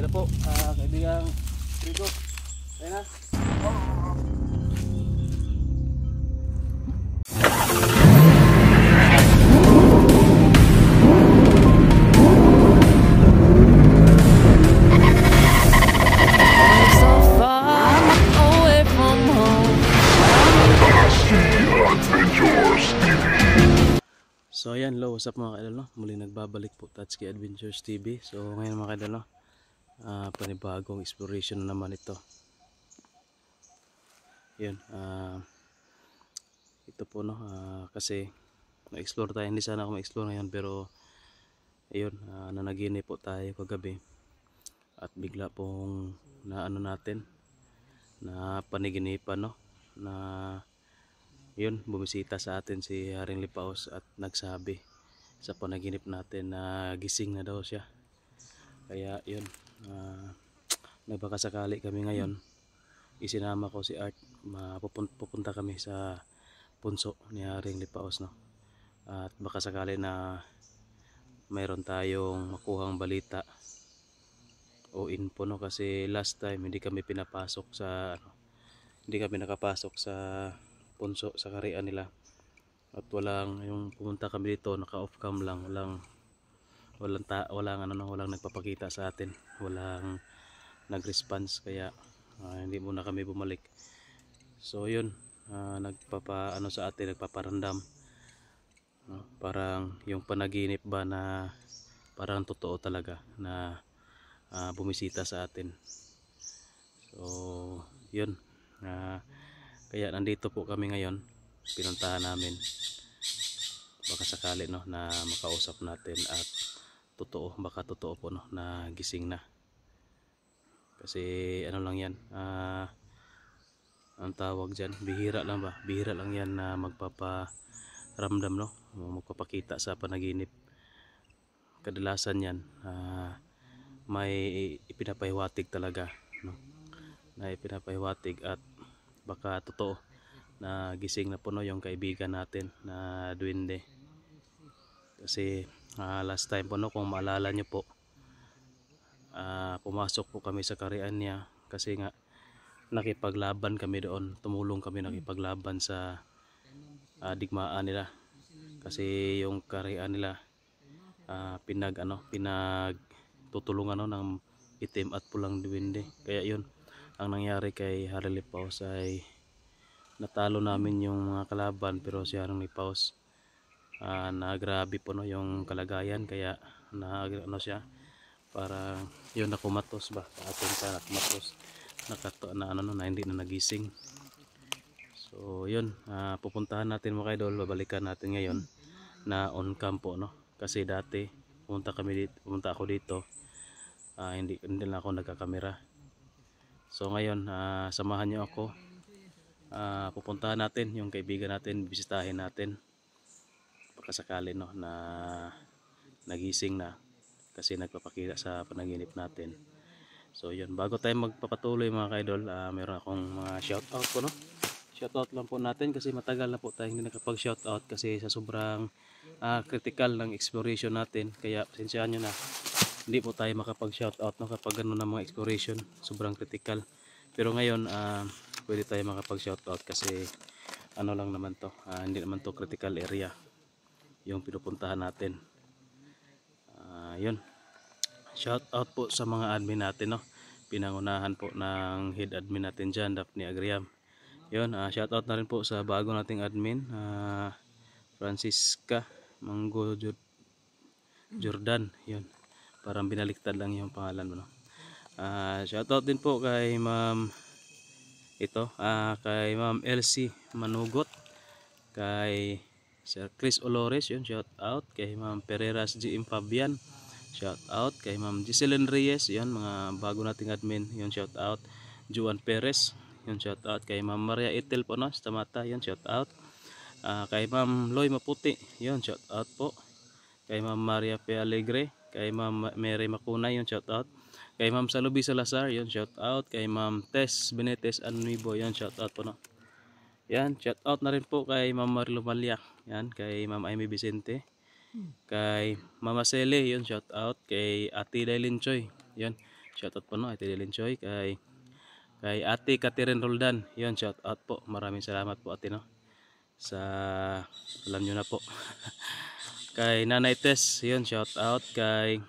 Sige na po, kaibigang Rico. Ayun na. So ayan, what's up mga kaidol, no? Muli nagbabalik po Tatsuki Adventures TV. So ngayon mga kaidol, no? Panibagong exploration na naman ito. Yun, ito po, no? Kasi na-explore tayo, hindi sana ako ma-explore ngayon, pero ayun, nanaginip po tayo kagabi at bigla pong na natin na paniginipan, no? Na yun, bumisita sa atin si Haring Lipaos at nagsabi sa panaginip natin na gising na daw siya. Kaya yun, nagbakasakali kami ngayon, isinama ko si Art, pupunta kami sa punso ni Haring Lipaos, no? At baka sakali na mayroon tayong makuhang balita o info, no? Kasi last time hindi kami pinapasok sa hindi kami nakapasok sa punso sa karian nila at walang, yung pumunta kami dito naka off cam lang, walang nagpapakita sa atin, walang nag-response, kaya hindi muna kami bumalik. So yun, sa atin, nagpaparandam, parang yung panaginip ba na parang totoo talaga na bumisita sa atin. So yun, kaya nandito po kami ngayon, pinuntahan namin, baka sakali, no, na makausap natin at baka totoo po, no, na gising na. Kasi ano lang yan, ang tawag dyan, bihira lang yan na magpaparamdam, no, magpapakita sa panaginip. Kadalasan yan may ipinapahiwatig talaga, no, na ipinapahiwatig at baka totoo na gising na po, no, yung kaibigan natin na duwende. Kasi last time po, no, kung maalala nyo po, pumasok po kami sa karian niya kasi nga nakipaglaban kami doon, tumulong kami nakipaglaban sa digmaan nila. Kasi yung karian nila pinagtutulungan, no, ng itim at pulang duwende. Kaya yun ang nangyari kay Haring Lipaos, ay natalo namin yung mga kalaban, pero si Haring Lipaos grabe po, no, yung kalagayan, kaya siya, para yun, nakumatos ba sa atin, sa nakumatos na hindi na nagising. So yun, pupuntahan natin mga idol, babalikan natin ngayon na on cam po, no, kasi dati pumunta ako dito, hindi na ako nagkakamera. So ngayon, samahan nyo ako, pupuntahan natin yung kaibigan natin, bisitahin natin, baka sakali, no, na nagising na kasi nagpapakita sa panaginip natin. So yun, bago tayo magpapatuloy mga kaidol, meron akong mga shoutout po, no. Shoutout lang po natin kasi matagal na po tayong hindi nakapag shoutout kasi sa sobrang critical ng exploration natin, kaya pasensyahan nyo na hindi po tayo makapag shoutout, no, kapag gano'n na mga exploration, sobrang critical. Pero ngayon pwede tayo makapag shoutout kasi ano lang naman to, hindi naman to critical area yung pinupuntahan natin. Yun, shoutout po sa mga admin natin, no, pinangunahan po ng head admin natin dyan, Daphne Agriam. Yun, shoutout na rin po sa bago nating admin, Francisca Mango Jordan. Yun, parang binaliktad lang yung pangalan mo, no. Shoutout din po kay Ma'am kay Ma'am Elsie Manugot, kay Sir Chris Olores, yun, shoutout kay Ma'am Pereras GM Fabian, shoutout kay Ma'am Giseline Reyes, yun, mga bago nating admin, yun, shoutout. Juan Perez, yun, shoutout kay Ma'am Maria Itel po, no, sa Mata, yun, shoutout. Kay Ma'am Loy Maputi, yun, shoutout po. Kay Ma'am Maria P. Alegre, kay Ma'am Mary Makunay, yun, shoutout. Kay Ma'am Salubi Salazar, yun, shoutout. Kay Ma'am Tess Benetes Anuibo, yun, shoutout po, no. Yan, shoutout na rin po kay Ma'am Marilo Malya, yan, kay Ma'am Amy Vicente, kay Mama Sele, yun, shoutout. Kay Ate Dailin Choy, yun, Shoutout po no, Ate Lilin Choy, kay Ate Catherine Roldan. Yun, shoutout po. Maraming salamat po ate no. Sa alam nyo na po. Kay Nanay Tess, yun, shoutout. Kay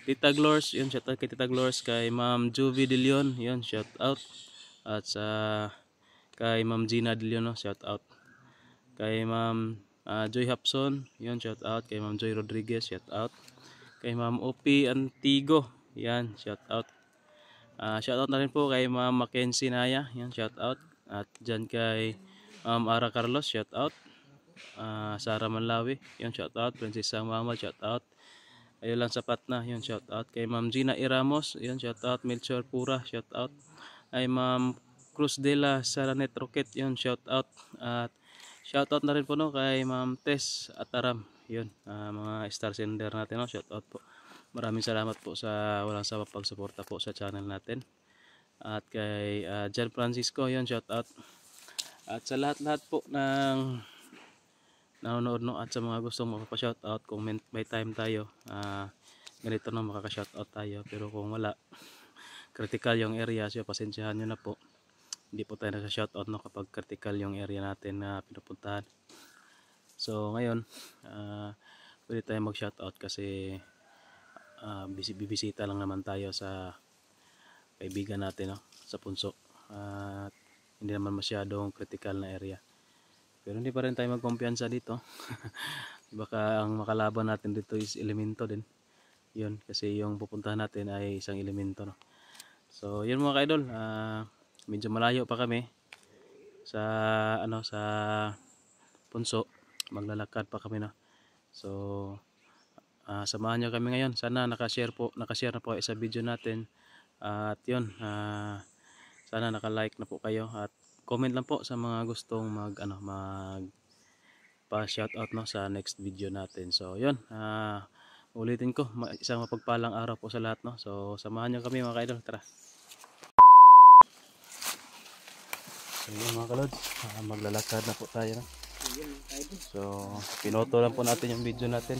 Tita Glors, yun, shoutout kay Tita Glors. Kay Ma'am Juvie De Leon, yun, shoutout. At sa kay Ma'am Gina De Leon, no, shoutout. Kay Ma'am Joy Hapson, yun, shoutout. Kay Ma'am Joy Rodriguez, shoutout. Kay Ma'am Opi Antigo, yan, shoutout. Shoutout na rin po kay Ma'am Mackenzie Naya, yan, shoutout. At dyan kay Ma'am Ara Carlos, shoutout. Sara Manlawi, yun, shoutout. Princess Mama, shoutout. Ayun lang sapat na, yun, shoutout. Kay Ma'am Gina Iramos, yun, shoutout. Melchor Pura, shoutout. Ay Ma'am Cruz de la Saranet Rocket, yun, shoutout. At shoutout na rin po no kay Ma'am Tess Ataram, yun, mga star sender natin no, shoutout po. Maraming salamat po sa walang sawang pagsuporta po sa channel natin. At kay Jan Francisco, yun, shoutout. At sa lahat-lahat po ng nanonood no, at sa mga gustong magpa-shoutout, kung may time tayo, ganito na makaka-shoutout tayo. Pero kung wala, critical yung area, so pasensyahan nyo na po. Hindi po tayo nasa-shoutout no kapag critical yung area natin na pinupuntahan. So ngayon, pwede tayo mag-shoutout kasi bibisita lang naman tayo sa kaibigan natin no, sa Punso. At hindi naman masyadong critical na area. Pero hindi pa rin tayo magkumpiyansa dito. Baka ang makalaban natin dito is elemento din. Yun, kasi yung pupuntahan natin ay isang elemento no. So yun mga ka-idol, medyo malayo pa kami sa sa Punso. Maglalakad pa kami no. So samahan nyo kami ngayon. Sana nakashare na po sa video natin. At yun, sana naka-like na po kayo at comment lang po sa mga gustong mag pa-shoutout no sa next video natin. So yun, ulitin ko, isang mapagpalang araw po sa lahat no. So samahan niyo kami mga ka-idol, tara. So yun mga kalods, maglalakad na po tayo no. So pinoto lang po natin yung video natin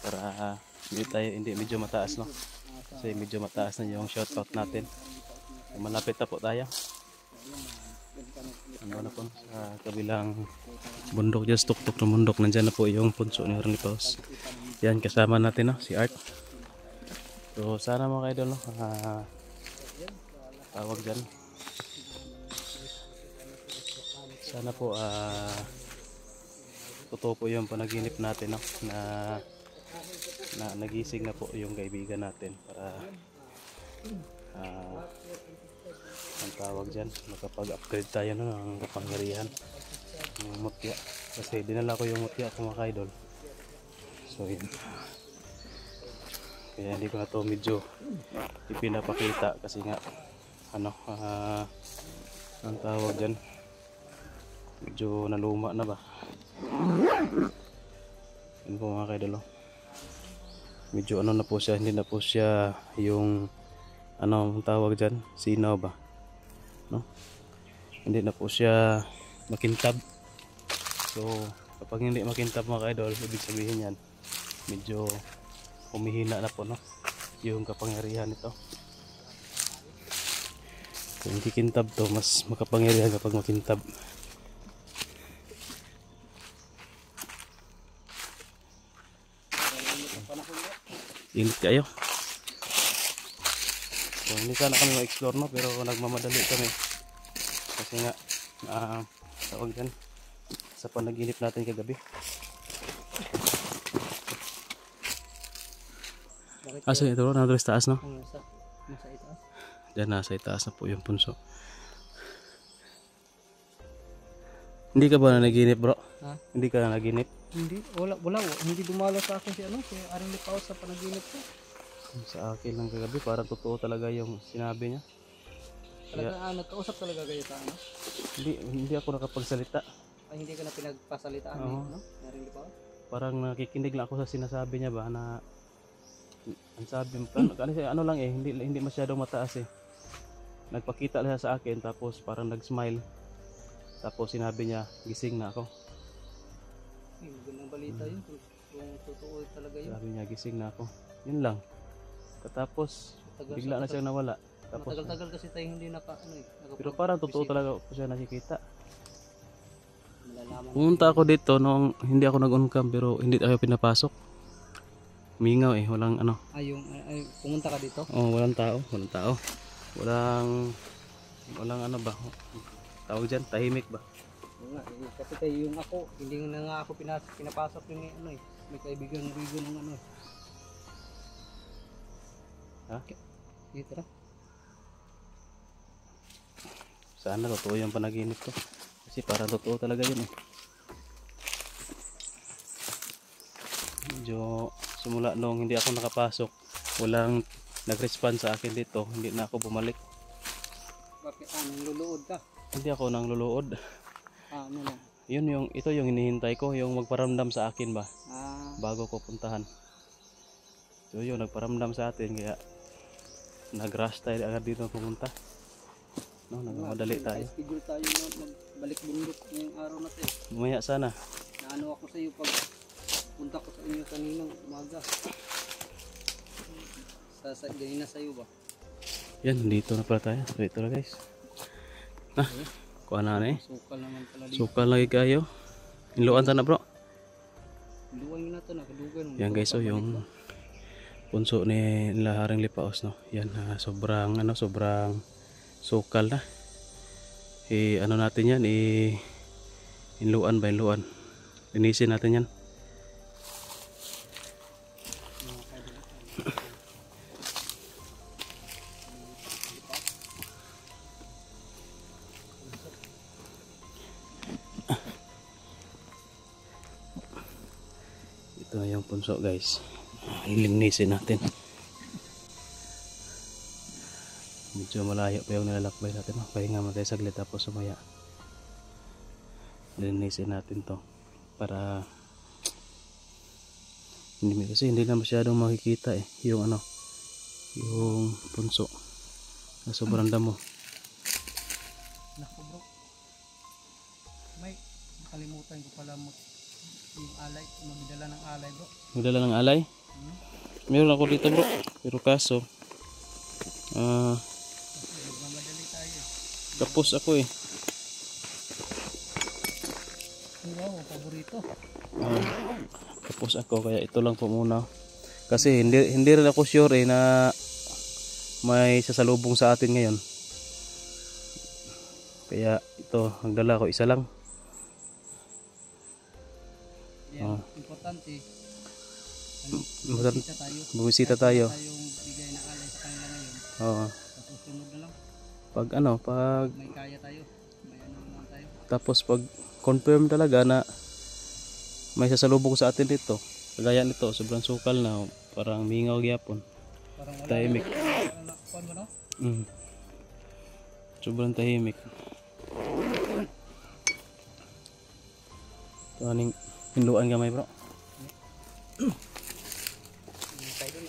para hindi medyo mataas no. Kasi medyo mataas na yung shoutout natin. So, malapit na po tayo. Ano na po sa kabilang bundok dyan, tuktok ng bundok, nandyan na po yung Punso ni Harlipaos. Yan, kasama natin no, si Art. So sana mga ka-idol no, tawag dyan, sana po totoo po yung panaginip natin no, na nagising na po yung kaibigan natin para ang tawag dyan, makapag-upgrade tayo no, ng kapangyarihan ng mutya. Kasi dinala ko yung mutya ko mga ka-idol. So yun, kaya hindi ko na to medyo ipinapakita kasi nga ang tawag dyan, medyo naluma na ba. Yun po mga ka-idol, medyo na po siya, hindi na po siya yung ang tawag dyan, sinaw ba no? Hindi na po siya makintab. So kapag hindi makintab mga ka-idol, ibig sabihin yan medyo humihina na po no, yung kapangyarihan nito. Kung hindi kintab to, mas makapangyarihan kapag makintab. Init kayo. So hindi sana kami ma-explore no, pero nagmamadali kami kasi nga tawag dyan sa panaginip natin kagabi. Asa ito, nandun sa taas no? Diyan, nasa itaas na po yung Punso. Hindi ka ba nanaginip bro? Ha? Hindi ka nanaginip? Hindi, wala, hindi dumalo sa akin si Harlipaos sa panaginip ko. Sa akin lang kagabi, parang totoo talaga yung sinabi niya. Talaga nagkausap talaga kayo sa Hindi ako nakapagsalita. Ay, hindi ka na pinagpasalitaan no? Harlipaos? Parang nakikinig lang ako sa sinasabi niya ba na ang sabi mo, lang hindi masyadong mataas eh. Nagpakita lang sa akin tapos parang nag-smile. Tapos sinabi niya, gising na ako. Ay, magandang balita yun. Kung totoo talaga yun. Sabi niya, gising na ako. Yun lang. Tapos Bigla na siyang nawala. Tapos, matagal-tagal kasi tayo hindi pero parang totoo talaga po siya nakikita. malalaman. Pumunta ako dito nung hindi ako nag-on-cam pero hindi tayo pinapasok. Mingaw walang ano. Ay, pumunta ka dito? Oh, walang tao. Walang ano ba? Tawag dyan, tahimik ba? Oo nga, kasi tayo yung ako, hindi na nga ako pinapasok yung may kaibigan Rigo ng Ha? Dito na. Sana totoo yung panaginip ko. Kasi parang totoo talaga yun Medyo simula nung hindi ako nakapasok, walang nag-respond sa akin dito, hindi na ako bumalik. Bakit nang luluod ka? Hindi ako nang luluod. Ano lang? Ito yung hinihintay ko, yung magparamdam sa akin ba bago ko puntahan. So yun, nagparamdam sa atin kaya nag-rush tayo agad dito pumunta. No, nagmadali tayo. Schedule tayo na magbalik bundok ngayong araw na tayo. Mamaya sana. Naano ako sa iyo pag punta ko sa inyo kaninang umaga. Ganina sa iyo ba? Yan, dito na pala tayo. Dito na guys. Kuha na Sukal naman pala dito. Sukal lagi kayo. Inluan ta na bro. Luwang yun natin, nakadugan. Yan guys, yung punso ni Haring Lipaos, no. Yan, sobrang sukal na. Ano natin yan, inluan. Linisin natin yan. Ito na yung punso guys. Ilinisin natin. Medyo malayo pa yung nilalakbay natin. Pahinga mo tayo saglit tapos sumaya. Ilinisin natin to para kasi hindi na masyadong makikita yung yung punso na sobrang damo. Naku bro, may nakalimutan ko pala yung alay, magdala ng alay bro. Magdala ng alay? Meron ako dito bro, pero kaso Mamadali tayo. kapos ako Wow, paborito. Kapos ako kaya ito lang po muna. Kasi hindi rin ako sure na may sasalubong sa atin ngayon. Kaya ito, nagdala ko isa lang. Yan, importante. Bumisita tayo. Yung bigay na alay sa kanila ngayon. Oo. Sa susunod na lang. Pag may kaya tayo. May lang tayo. tapos pag confirm talaga na may sasalubong sa atin dito. Kagaya nito, sobrang sukal na, parang mingaw gyapon. Parang wala. Tahimik. Kuan mo no? Sobrang tahimik. Tuaning hinduan gamay bro. Tayo doon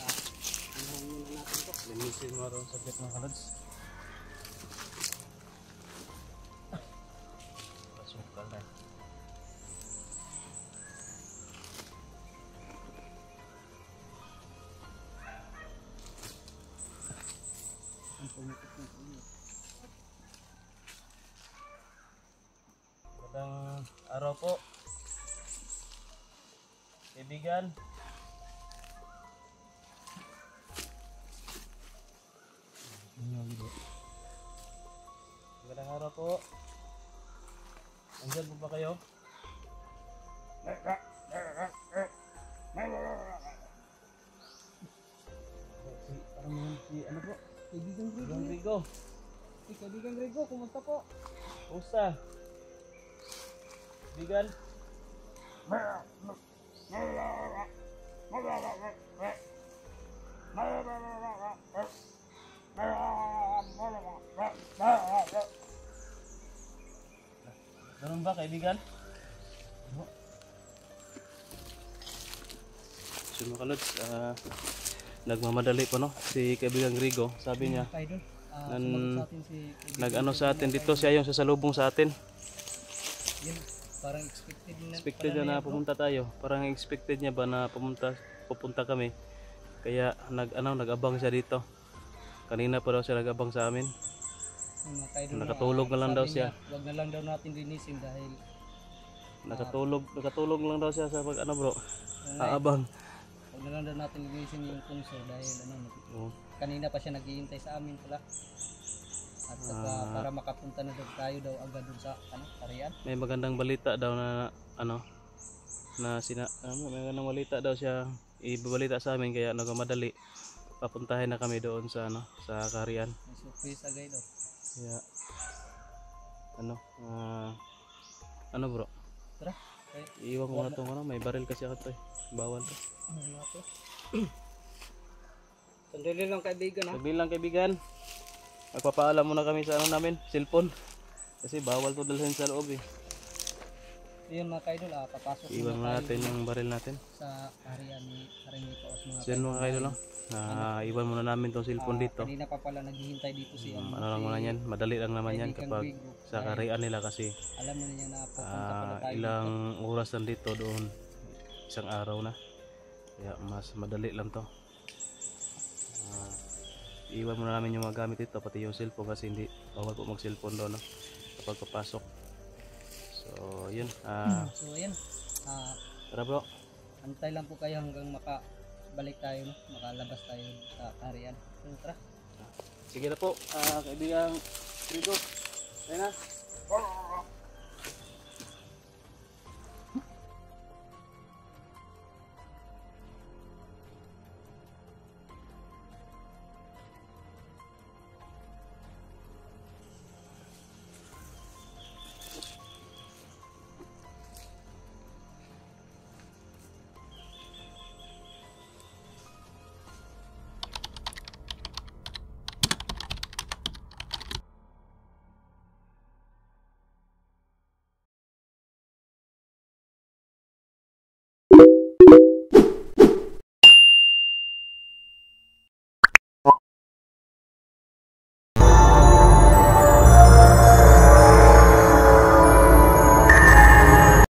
Ano muna natin to? Linisin mo ron sa mga kalads. Sukal na. Magandang araw po, kaibigan. Magandang araw po. Nandyan po ba kayo? Ano po? Kaibigan Grego. Rodrigo. Kaibigan Grego, kumusta po? Kumusta? Kaibigan? Ganun ba kaibigan? So mga kalods, nagmamadali pa no si kaibigan Grigo, sabi niya Tayo doon. Nan- Sumagot sa atin si kaibigan nag-ano sa Grego atin na dito, siya yung sasalubong sa atin. Yun, parang expected na. Expected pala niya na bro. pumunta tayo. Parang expected niya ba na pupunta kami. Kaya nag-abang siya dito. Kanina pa daw siya nag-abang sa amin. Yung mga kaidol Nakatulog na lang daw sabi siya. niya, wag na lang daw natin linisin dahil Nakatulog lang daw siya sa pag ano bro. Alright. Aabang. wag na lang daw natin linisin yung punso dahil Oo. kanina pa siya naghihintay sa amin pala. At saka para makapunta na daw tayo daw agad dun sa Carian. May magandang balita daw na may magandang balita daw siya ibabalita sa amin kaya nagmamadali. Papuntahin na kami doon sa sa Carian. May surprise agad daw. Kaya bro. Tara. Okay. Iiwan ko na to may baril kasi ako to eh. Bawal to. Ano nga to? Sandali lang kaibigan ha. Sabi lang kaibigan. Magpapaalam muna kami sa namin, cellphone. Kasi bawal to dalhin sa loob eh. Ayun mga kaidol, papasok Iwan muna natin yung baril natin. sa area ni Paos mga So yun mga kaidol lang. Iwan muna namin tong cellphone dito. Kanina pa pala naghihintay dito si Ano lang muna yan, madali lang naman yan kapag sa Carian nila kasi alam na niya na papunta pala tayo ilang oras nandito doon, isang araw na. Kaya mas madali lang to. Iwan muna namin yung mga gamit dito, pati yung cellphone kasi hindi bawal po mag cellphone doon kapag papasok. So yun, So ayan, tara bro. antay lang po kayo hanggang makabalik tayo, makalabas tayo sa Carian. So, tara. Sige na po, kaibigang Rico. Ayun na.